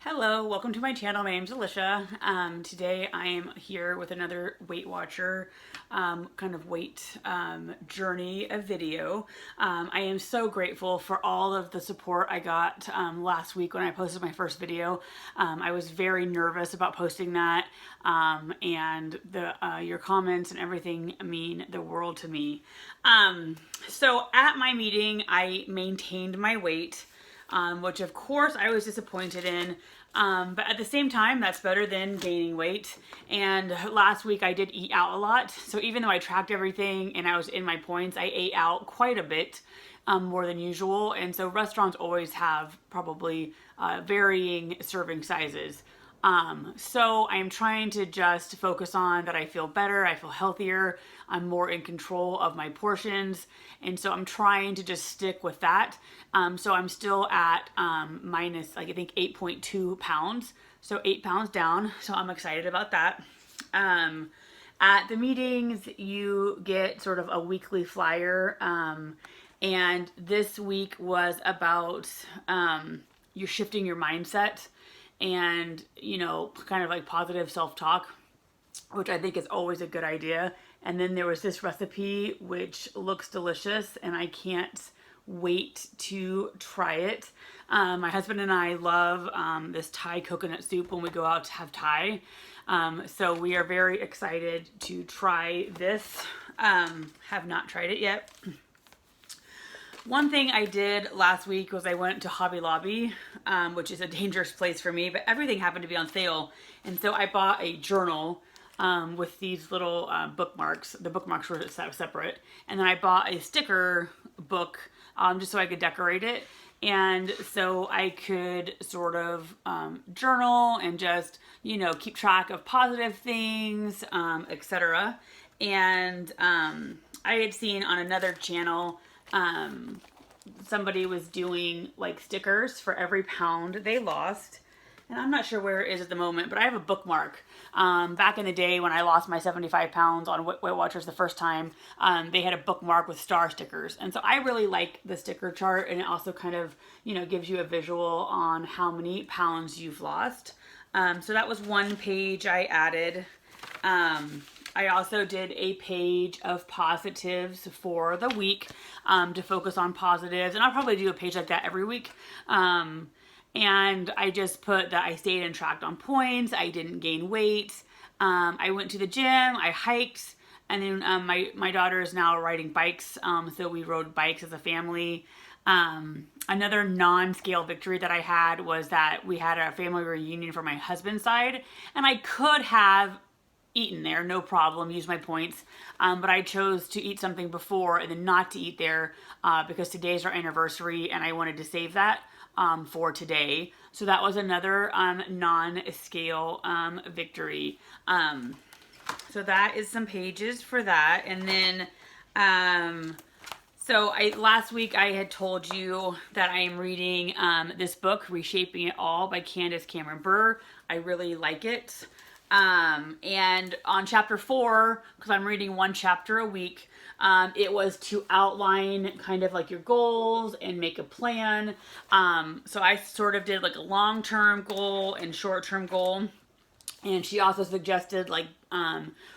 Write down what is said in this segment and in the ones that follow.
Hello, welcome to my channel. My name's Alicia. Today I am here with another Weight Watcher kind of weight journey of video. I am so grateful for all of the support I got last week when I posted my first video. I was very nervous about posting that, and your comments and everything mean the world to me. So at my meeting, I maintained my weight. Which of course I was disappointed in. But at the same time, that's better than gaining weight. And last week I did eat out a lot. So even though I tracked everything and I was in my points, I ate out quite a bit, more than usual. And so restaurants always have probably varying serving sizes. So I'm trying to just focus on that I feel better, I feel healthier, I'm more in control of my portions, and so I'm trying to just stick with that. So I'm still at minus, like, I think 8.2 pounds, so 8 pounds down, so I'm excited about that. At the meetings, you get sort of a weekly flyer, and this week was about you're shifting your mindset and, kind of like positive self-talk, which I think is always a good idea. And then there was this recipe which looks delicious and I can't wait to try it. My husband and I love this Thai coconut soup when we go out to have Thai. So we are very excited to try this. Have not tried it yet. One thing I did last week was I went to Hobby Lobby, which is a dangerous place for me, but everything happened to be on sale. And so I bought a journal with these little bookmarks. The bookmarks were separate. And then I bought a sticker book just so I could decorate it. And so I could sort of journal and just, keep track of positive things, etc. And I had seen on another channel, somebody was doing like stickers for every pound they lost, and I'm not sure where it is at the moment, but I have a bookmark. Back in the day when I lost my 75 pounds on Weight Watchers the first time, they had a bookmark with star stickers, and so I really like the sticker chart, and it also kind of gives you a visual on how many pounds you've lost. So that was one page I added. I also did a page of positives for the week, to focus on positives. And I'll probably do a page like that every week. And I just put that I stayed and tracked on points. I didn't gain weight. I went to the gym. I hiked. And then my daughter is now riding bikes. So we rode bikes as a family. Another non-scale victory that I had was that we had a family reunion for my husband's side. And I could have eaten there, no problem, use my points. But I chose to eat something before and then not to eat there because today's our anniversary and I wanted to save that for today. So that was another non-scale victory. So that is some pages for that. And then, last week I had told you that I am reading this book, Reshaping It All by Candace Cameron Bure. I really like it. And on chapter 4, because I'm reading one chapter a week, it was to outline kind of like your goals and make a plan. So I sort of did like a long-term goal and short-term goal. And she also suggested like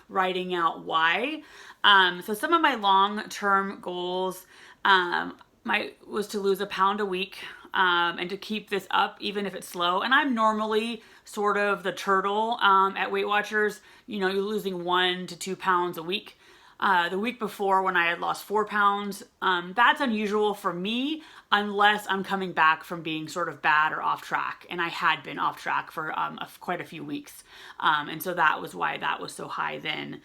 writing out why. So some of my long-term goals was to lose a pound a week, and to keep this up even if it's slow. And I'm normally sort of the turtle at Weight Watchers. You're losing 1 to 2 pounds a week. The week before, when I had lost 4 pounds, that's unusual for me unless I'm coming back from being sort of bad or off track. And I had been off track for quite a few weeks. And so that was why that was so high then.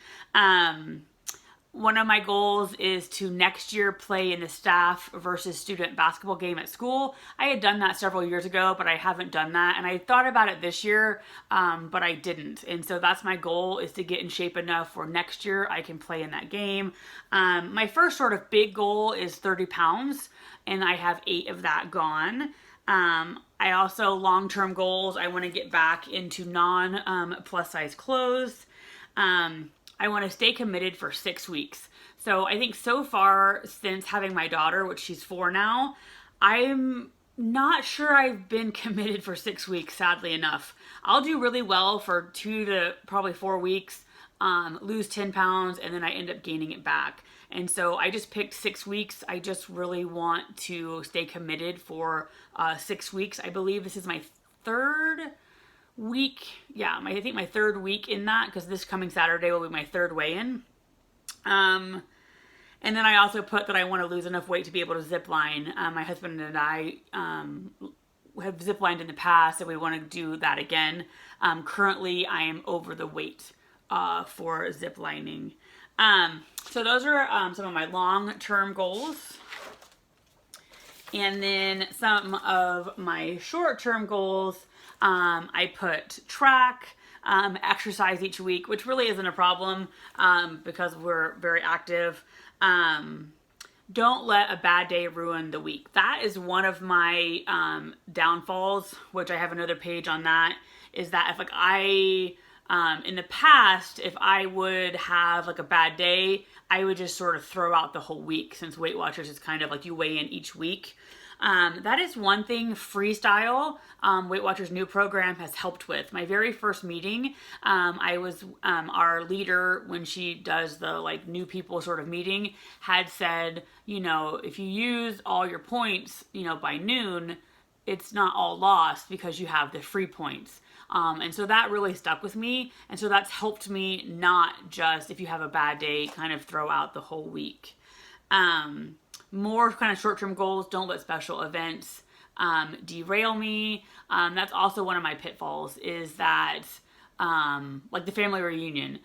One of my goals is to next year play in the staff versus student basketball game at school. I had done that several years ago, but I haven't done that. And I thought about it this year, but I didn't. And so that's my goal, is to get in shape enough for next year I can play in that game. My first sort of big goal is 30 pounds, and I have 8 of that gone. I also, long-term goals, I want to get back into non-plus size clothes. I want to stay committed for 6 weeks. So I think so far, since having my daughter, which she's 4 now, I'm not sure I've been committed for 6 weeks, sadly enough. I'll do really well for 2 to probably 4 weeks, lose 10 pounds, and then I end up gaining it back. And so I just picked 6 weeks. I just really want to stay committed for 6 weeks. I believe this is my third week. Yeah, I think my third week in that, because this coming Saturday will be my third weigh-in. And then I also put that I want to lose enough weight to be able to zip line. My husband and I have zip lined in the past, and we want to do that again. Currently, I am over the weight for zip lining. So those are some of my long-term goals. And then some of my short-term goals, I put track, exercise each week, which really isn't a problem because we're very active. Don't let a bad day ruin the week. That is one of my downfalls, which I have another page on that, is that if like in the past, if I would have like a bad day, I would just sort of throw out the whole week, since Weight Watchers is kind of like you weigh in each week. That is one thing Freestyle, Weight Watchers' new program, has helped with. My very first meeting, I was our leader, when she does the like new people sort of meeting, had said, you know, if you use all your points, you know, by noon, it's not all lost because you have the free points. And so that really stuck with me. And so that's helped me not just, if you have a bad day, kind of throw out the whole week. More kind of short-term goals, don't let special events derail me. That's also one of my pitfalls, is that like the family reunion.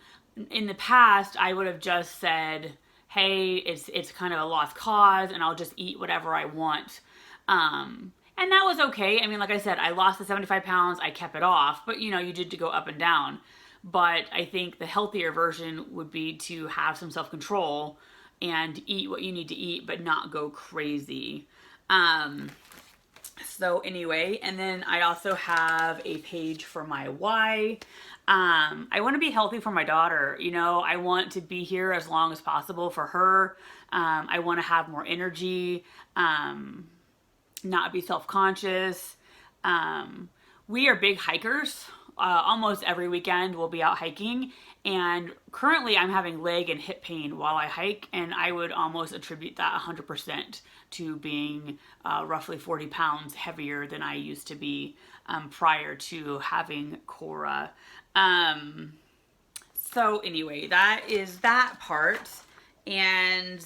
In the past, I would have just said, hey, it's kind of a lost cause, and I'll just eat whatever I want. And that was okay. I mean, like I said, I lost the 75 pounds. I kept it off. But, you know, you did to go up and down. But I think the healthier version would be to have some self-control and eat what you need to eat, but not go crazy. So anyway, and then I also have a page for my why. I want to be healthy for my daughter. You know, I want to be here as long as possible for her. I want to have more energy. Not be self-conscious. We are big hikers. Almost every weekend we'll be out hiking, and currently I'm having leg and hip pain while I hike, and I would almost attribute that 100% to being roughly 40 pounds heavier than I used to be prior to having Cora. So anyway, that is that part. And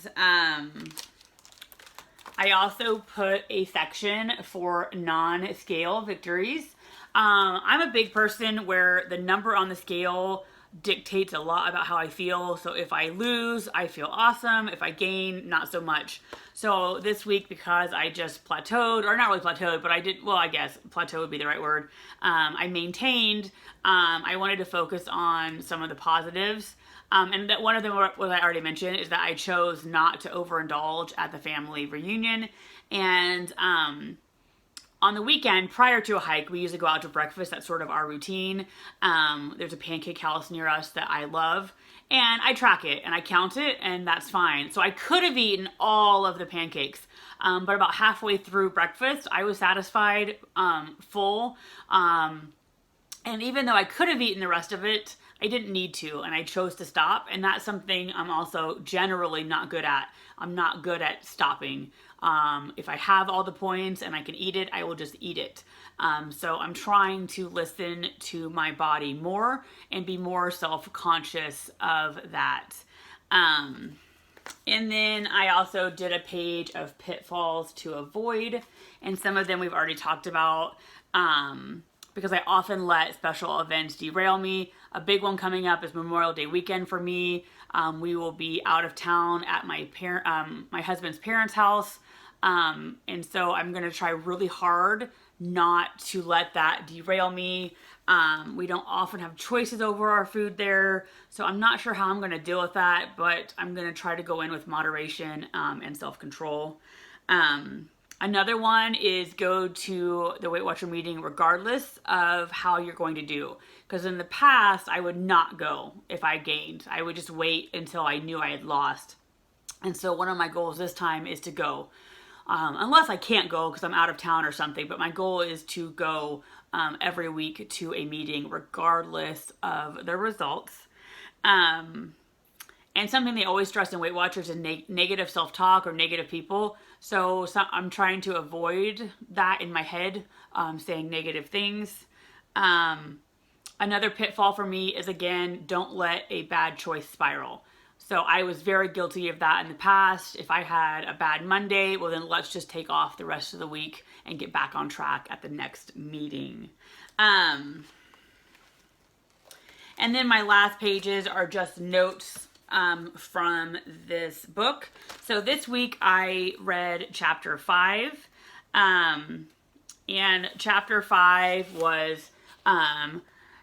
I also put a section for non-scale victories. I'm a big person where the number on the scale dictates a lot about how I feel. So if I lose, I feel awesome. If I gain, not so much. So this week, because I just plateaued, or not really plateaued, but I did, well, I guess plateau would be the right word. I maintained. I wanted to focus on some of the positives. And that one of them, what I already mentioned, is that I chose not to overindulge at the family reunion. And on the weekend, prior to a hike, we usually go out to breakfast. That's sort of our routine. There's a pancake house near us that I love. And I track it and I count it, and that's fine. So I could have eaten all of the pancakes. But about halfway through breakfast, I was satisfied, full. And even though I could have eaten the rest of it, I didn't need to, and I chose to stop. And that's something I'm also generally not good at. I'm not good at stopping. If I have all the points and I can eat it, I will just eat it. So I'm trying to listen to my body more and be more self-conscious of that. And then I also did a page of pitfalls to avoid, and some of them we've already talked about. Because I often let special events derail me. A big one coming up is Memorial Day weekend for me. We will be out of town at my husband's parents' house. And so I'm going to try really hard not to let that derail me. We don't often have choices over our food there, so I'm not sure how I'm going to deal with that, but I'm going to try to go in with moderation and self-control. Another one is go to the Weight Watcher meeting regardless of how you're going to do. Because in the past, I would not go if I gained. I would just wait until I knew I had lost. And so one of my goals this time is to go. unless I can't go because I'm out of town or something. But my goal is to go every week to a meeting regardless of the results. And something they always stress in Weight Watchers is negative self-talk or negative people. So I'm trying to avoid that in my head, saying negative things. Another pitfall for me is, again, don't let a bad choice spiral. So I was very guilty of that in the past. If I had a bad Monday, well then let's just take off the rest of the week and get back on track at the next meeting. And then my last pages are just notes from this book. So this week I read chapter 5. And chapter 5 was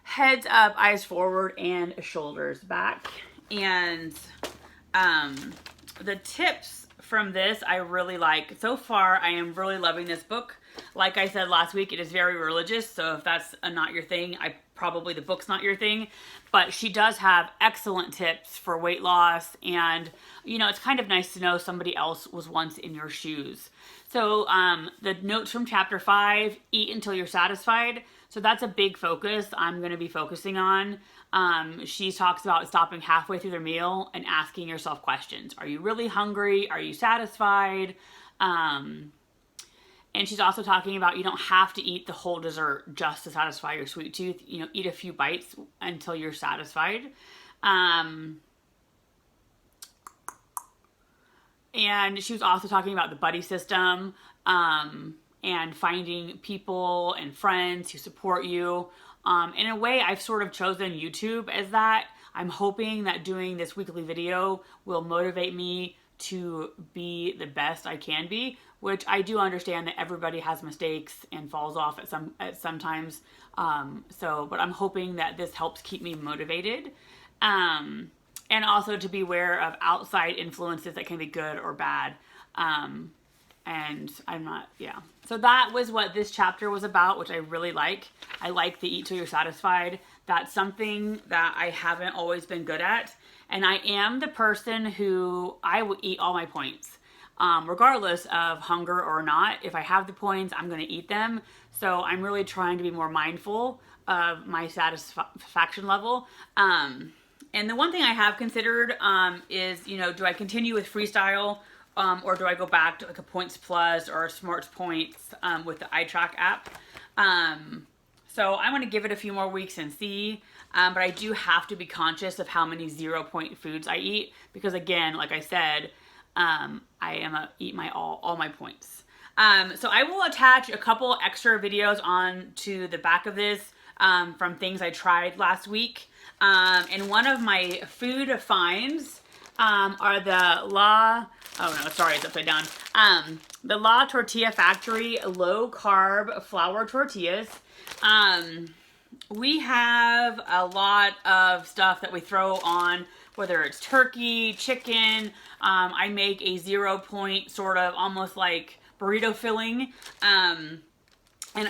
heads up, eyes forward, and shoulders back. And the tips from this I really like. So far, I am really loving this book. Like I said last week, it is very religious, so if that's not your thing, probably the book's not your thing. But she does have excellent tips for weight loss, and it's kind of nice to know somebody else was once in your shoes. So the notes from chapter 5, eat until you're satisfied. So that's a big focus I'm going to be focusing on. She talks about stopping halfway through their meal and asking yourself questions. Are you really hungry? Are you satisfied? And she's also talking about you don't have to eat the whole dessert just to satisfy your sweet tooth. Eat a few bites until you're satisfied. And she was also talking about the buddy system, and finding people and friends who support you. In a way, I've sort of chosen YouTube as that. I'm hoping that doing this weekly video will motivate me to be the best I can be, which I do understand that everybody has mistakes and falls off at sometimes. But I'm hoping that this helps keep me motivated. And also to be aware of outside influences that can be good or bad. So that was what this chapter was about, which I really like. I like the eat till you're satisfied. That's something that I haven't always been good at. And I am the person who I will eat all my points, regardless of hunger or not. If I have the points, I'm going to eat them. So I'm really trying to be more mindful of my satisfaction level. And the one thing I have considered is, do I continue with Freestyle? Or do I go back to like a Points Plus or a Smarts Points with the iTrack app? So I'm going to give it a few more weeks and see. But I do have to be conscious of how many 0-point foods I eat. Because again, like I said, I am eat all my points. So I will attach a couple extra videos on to the back of this from things I tried last week. And one of my food finds are the it's upside down. The La Tortilla Factory low carb flour tortillas. We have a lot of stuff that we throw on, whether it's turkey, chicken. I make a 0-point sort of almost like burrito filling. And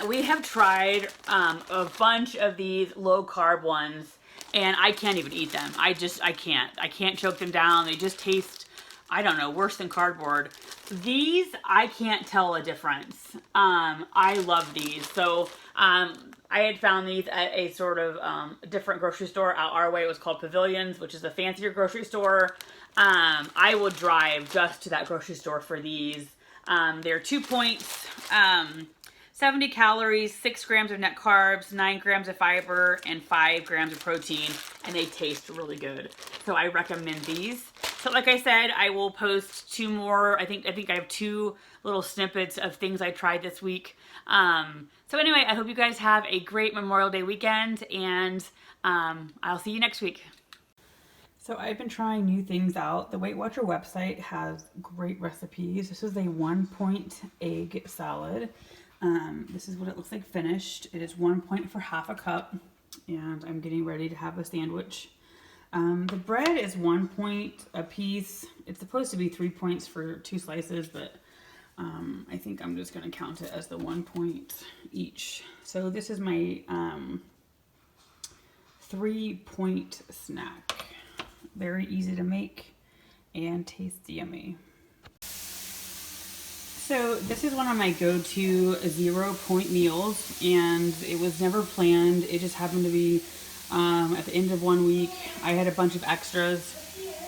we have tried a bunch of these low carb ones, and I can't even eat them. I can't choke them down. They just taste, I don't know, worse than cardboard. These, I can't tell a difference. I love these. So I had found these at a sort of different grocery store out our way. It was called Pavilions, which is a fancier grocery store. I will drive just to that grocery store for these. They're 2 points, 70 calories, 6 grams of net carbs, 9 grams of fiber, and 5 grams of protein, and they taste really good. So I recommend these. So like I said, I will post 2 more. I think I have 2 little snippets of things I tried this week. So anyway, I hope you guys have a great Memorial Day weekend, and I'll see you next week. So I've been trying new things out. The Weight Watcher website has great recipes. This is a 1-point egg salad. This is what it looks like finished. It is 1 point for half a cup, and I'm getting ready to have a sandwich. The bread is 1 point a piece. It's supposed to be 3 points for 2 slices, but I think I'm just going to count it as the 1 point each. So this is my 3-point snack. Very easy to make and tastes yummy. So So this is one of my go-to 0-point meals, and it was never planned. It just happened to be at the end of one week. I had a bunch of extras,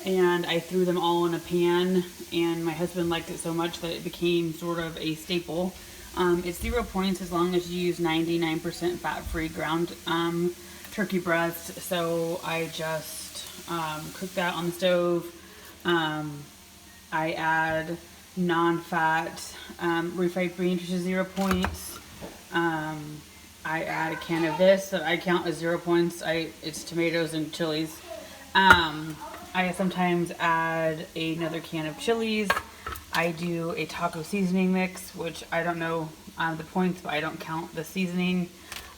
and I threw them all in a pan, and my husband liked it so much that it became sort of a staple. It's 0 points as long as you use 99% fat-free ground turkey breast. So I just cook that on the stove. I add non-fat refried beans, which is 0 points. I add a can of this that I count as 0 points. It's tomatoes and chilies. I sometimes add another can of chilies. I do a taco seasoning mix, which I don't know the points, but I don't count the seasoning.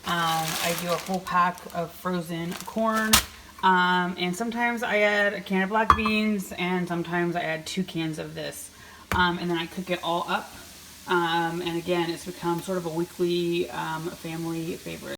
I do a whole pack of frozen corn. And sometimes I add a can of black beans, and sometimes I add 2 cans of this. And then I cook it all up. And again, it's become sort of a weekly family favorite.